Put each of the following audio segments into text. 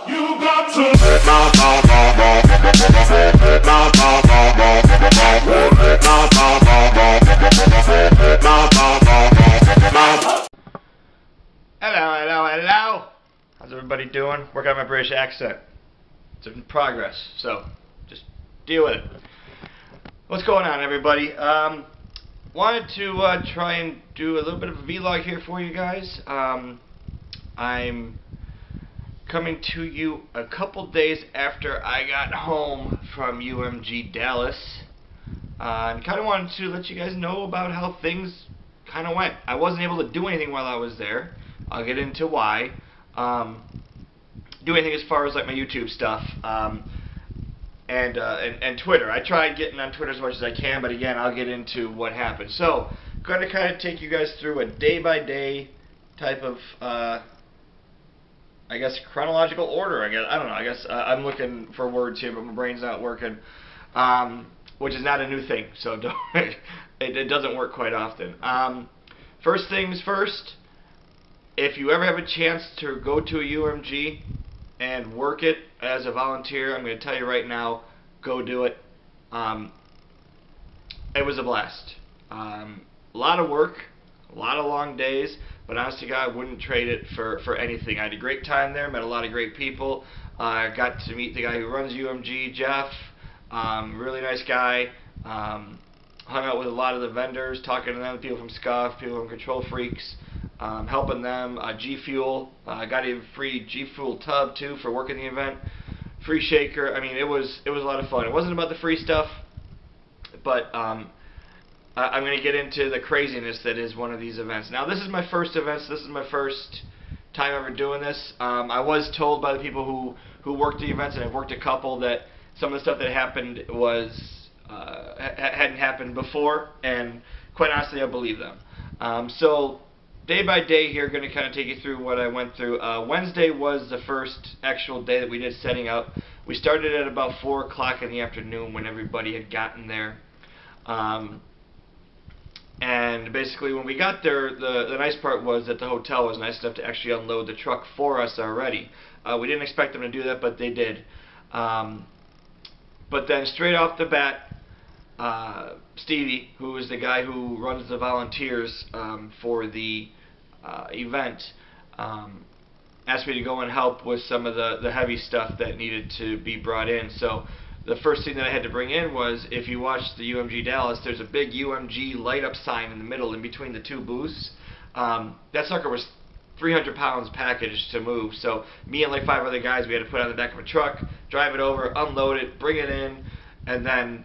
You got to Hello. How's everybody doing? Working on my British accent. It's in progress, so just deal with it. What's going on, everybody? Wanted to try and do a little bit of a vlog here for you guys. I'm coming to you a couple days after I got home from UMG Dallas. And kind of wanted to let you guys know about how things kind of went. I wasn't able to do anything while I was there. I'll get into why. Do anything as far as like my YouTube stuff and Twitter. I tried getting on Twitter as much as I can, but again, I'll get into what happened. So, I'm going to kind of take you guys through a day-by-day type of, I guess, chronological order. I don't know. I guess I'm looking for words here, but my brain's not working, which is not a new thing. So it doesn't work quite often. First things first. If you ever have a chance to go to a UMG and work it as a volunteer, I'm going to tell you right now, go do it. It was a blast. A lot of work, a lot of long days, but honestly, God, I wouldn't trade it for anything. I had a great time there, met a lot of great people. I got to meet the guy who runs UMG, Jeff, really nice guy. Hung out with a lot of the vendors, talking to them, people from Scuff, people from Control Freaks. Helping them, G Fuel, got a free G Fuel tub too for working the event, free shaker. I mean, it was a lot of fun. It wasn't about the free stuff, but I'm going to get into the craziness that is one of these events. Now, this is my first event. So this is my first time ever doing this. I was told by the people who worked the events, and I've worked a couple, that some of the stuff that happened was hadn't happened before, and quite honestly, I believe them. So. Day by day here, going to kind of take you through what I went through. Wednesday was the first actual day that we did setting up. We started at about 4 o'clock in the afternoon when everybody had gotten there. And basically when we got there, the nice part was that the hotel was nice enough to actually unload the truck for us already. We didn't expect them to do that, but they did. But then straight off the bat, Stevie, who is the guy who runs the volunteers for the event, asked me to go and help with some of the heavy stuff that needed to be brought in. So the first thing that I had to bring in was, if you watch the UMG Dallas, there's a big UMG light up sign in the middle in between the two booths. That sucker was 300 pounds packaged to move. So me and like 5 other guys, we had to put it on the back of a truck, drive it over, unload it, bring it in, and then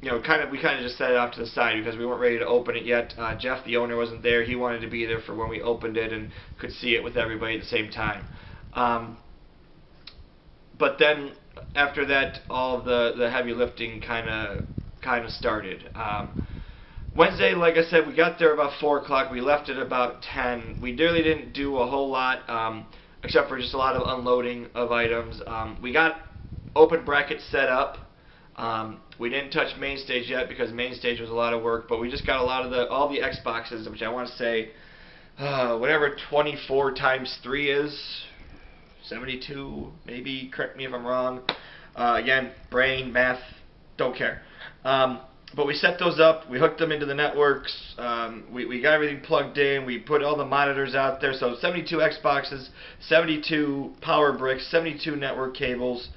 we kind of just set it off to the side because we weren't ready to open it yet. Jeff, the owner, wasn't there. He wanted to be there for when we opened it and could see it with everybody at the same time. But then after that, all of the heavy lifting kind of started. Wednesday, like I said, we got there about 4 o'clock. We left at about 10. We really didn't do a whole lot, except for just a lot of unloading of items. We got open brackets set up. We didn't touch main stage yet because main stage was a lot of work, but we just got a lot of all the Xboxes, which I want to say, whatever 24 times 3 is, 72, maybe, correct me if I'm wrong. Again, brain, math, don't care. But we set those up, we hooked them into the networks, we got everything plugged in, we put all the monitors out there, so 72 Xboxes, 72 power bricks, 72 network cables,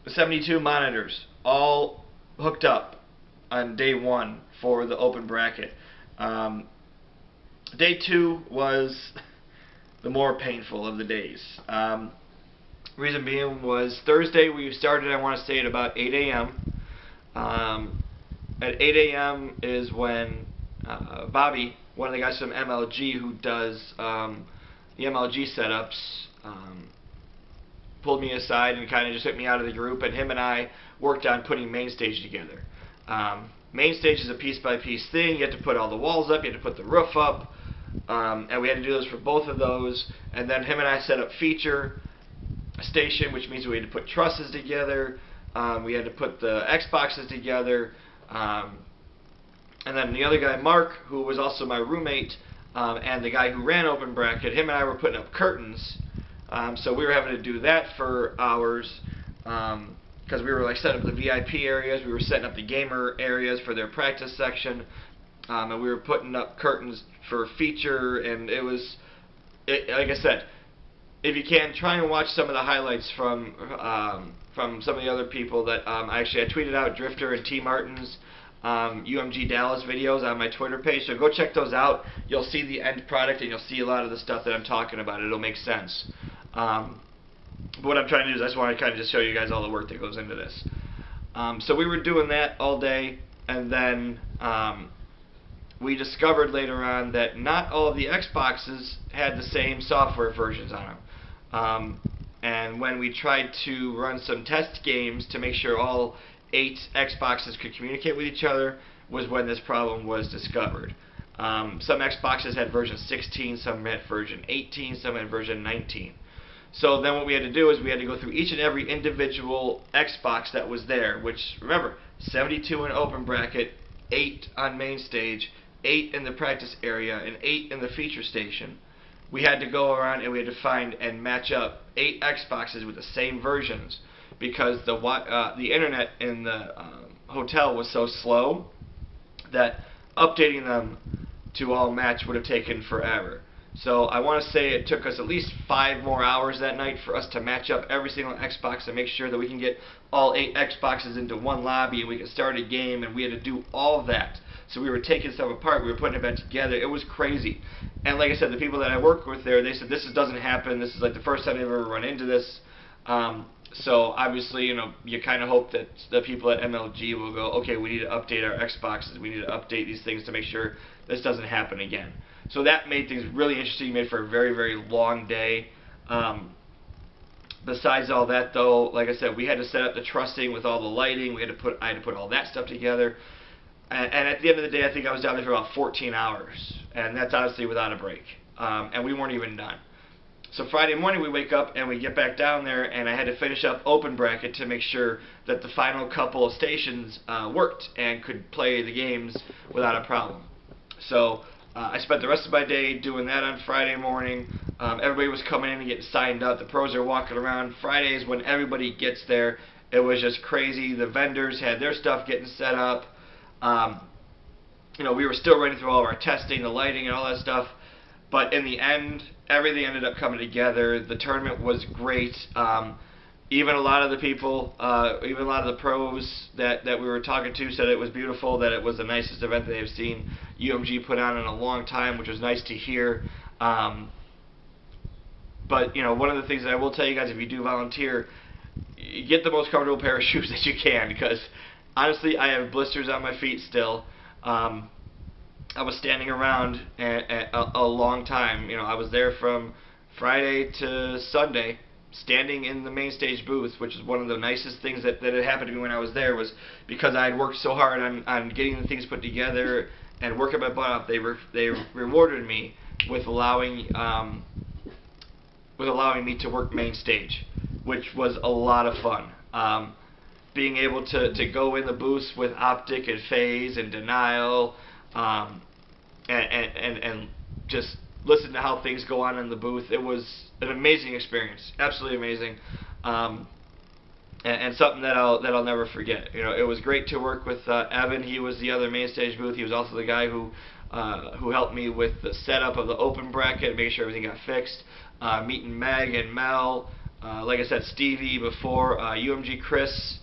72 monitors, all hooked up on day 1 for the open bracket. Day 2 was the more painful of the days. Reason being was Thursday we started, I want to say, at about 8 a.m. At 8 a.m. is when Bobby, one of the guys from MLG who does the MLG setups, pulled me aside and kind of just hit me out of the group, and him and I worked on putting main stage together. Main stage is a piece-by-piece thing. You have to put all the walls up, you have to put the roof up, and we had to do those for both of those. And then him and I set up feature station, which means we had to put trusses together, we had to put the Xboxes together, and then the other guy, Mark, who was also my roommate, and the guy who ran Open Bracket, him and I were putting up curtains So we were having to do that for hours, because we were like setting up the VIP areas, we were setting up the gamer areas for their practice section, and we were putting up curtains for feature, and it was, like I said, if you can, try and watch some of the highlights from some of the other people that I tweeted out Drifter and T Martin's UMG Dallas videos on my Twitter page, so go check those out. You'll see the end product and you'll see a lot of the stuff that I'm talking about. It'll make sense. But what I'm trying to do is I just want to kind of just show you guys all the work that goes into this. So we were doing that all day, and then we discovered later on that not all of the Xboxes had the same software versions on them. And when we tried to run some test games to make sure all 8 Xboxes could communicate with each other was when this problem was discovered. Some Xboxes had version 16, some had version 18, some had version 19. So then what we had to do is we had to go through each and every individual Xbox that was there, which, remember, 72 in open bracket, 8 on main stage, 8 in the practice area, and 8 in the feature station. We had to go around and we had to find and match up 8 Xboxes with the same versions, because the internet in the hotel was so slow that updating them to all match would have taken forever. So I want to say it took us at least 5 more hours that night for us to match up every single Xbox and make sure that we can get all 8 Xboxes into one lobby and we could start a game, and we had to do all of that. So we were taking stuff apart, we were putting it back together. It was crazy. And like I said, the people that I worked with there, they said this doesn't happen. This is like the first time they've ever run into this. So obviously, you know, you kind of hope that the people at MLG will go, okay, we need to update our Xboxes. We need to update these things to make sure this doesn't happen again. So that made things really interesting. Made for a very, very long day. Besides all that, though, like I said, we had to set up the trussing with all the lighting. I had to put all that stuff together. And at the end of the day, I think I was down there for about 14 hours. And that's honestly without a break. And we weren't even done. So Friday morning we wake up and we get back down there, and I had to finish up open bracket to make sure that the final couple of stations worked and could play the games without a problem. So I spent the rest of my day doing that on Friday morning. Everybody was coming in and getting signed up. The pros are walking around. Fridays, when everybody gets there, it was just crazy. The vendors had their stuff getting set up. You know, we were still running through all of our testing, the lighting, and all that stuff. But in the end, everything ended up coming together. The tournament was great. Even a lot of the people, even a lot of the pros that we were talking to said it was beautiful, that it was the nicest event that they've seen UMG put on in a long time, which was nice to hear. But, you know, one of the things that I will tell you guys, if you do volunteer, get the most comfortable pair of shoes that you can, because honestly, I have blisters on my feet still. I was standing around a long time. You know, I was there from Friday to Sunday, standing in the main stage booth, which is one of the nicest things that had happened to me when I was there, was because I had worked so hard on getting the things put together and working my butt off. They rewarded me with allowing me to work main stage, which was a lot of fun. Being able to go in the booths with Optic and Phase and Denial, and just listen to how things go on in the booth. It was an amazing experience, absolutely amazing, and something that I'll never forget. You know, it was great to work with Evan. He was the other main stage booth. He was also the guy who helped me with the setup of the open bracket, make sure everything got fixed. Meeting Meg and Mel, like I said, Stevie before, UMG Chris.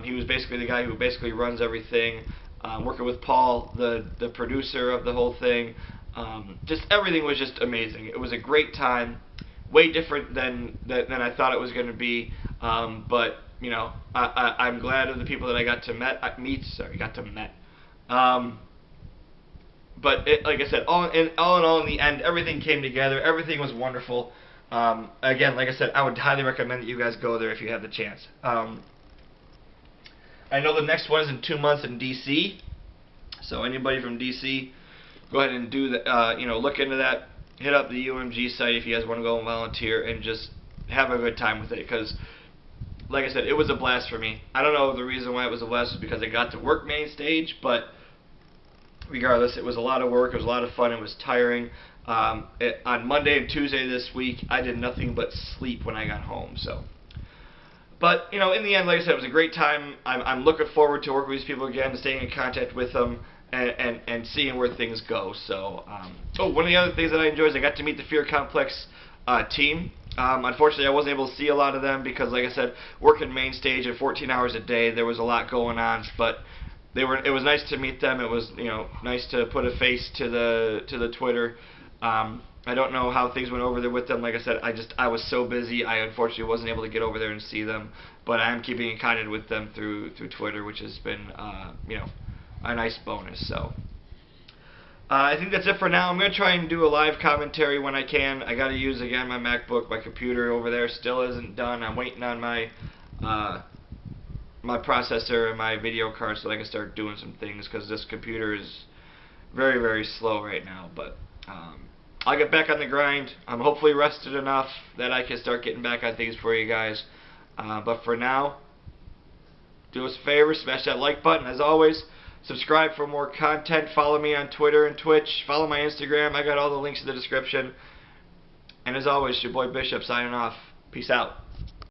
He was basically the guy who basically runs everything. Working with Paul, the producer of the whole thing. Just everything was just amazing. It was a great time, way different than I thought it was going to be. But you know, I'm glad of the people that I got to meet. But like I said, all in all, in the end, everything came together. Everything was wonderful. Again, like I said, I would highly recommend that you guys go there if you have the chance. I know the next one is in 2 months in DC, so anybody from DC, go ahead and do the, you know, look into that. Hit up the UMG site if you guys want to go and volunteer and just have a good time with it. Because, like I said, it was a blast for me. I don't know if the reason why it was a blast was because I got to work main stage, but regardless, it was a lot of work. It was a lot of fun. It was tiring. On Monday and Tuesday this week, I did nothing but sleep when I got home. So, but you know, in the end, like I said, it was a great time. I'm looking forward to working with these people again, staying in contact with them, and seeing where things go. So, one of the other things that I enjoyed is I got to meet the Fear Complex team. Unfortunately, I wasn't able to see a lot of them because, like I said, working main stage at 14 hours a day, there was a lot going on. But it was nice to meet them. It was, you know, nice to put a face to the Twitter. I don't know how things went over there with them. Like I said, I was so busy. I unfortunately wasn't able to get over there and see them. But I am keeping in contact with them through Twitter, which has been you know, a nice bonus. So. I think that's it for now. I'm going to try and do a live commentary when I can. I got to use, again, my MacBook. My computer over there still isn't done. I'm waiting on my my processor and my video card so that I can start doing some things, because this computer is very, very slow right now. But I'll get back on the grind. I'm hopefully rested enough that I can start getting back on things for you guys. But for now, do us a favor, smash that like button. As always, subscribe for more content. Follow me on Twitter and Twitch. Follow my Instagram. I got all the links in the description. And as always, your boy Bishop signing off. Peace out.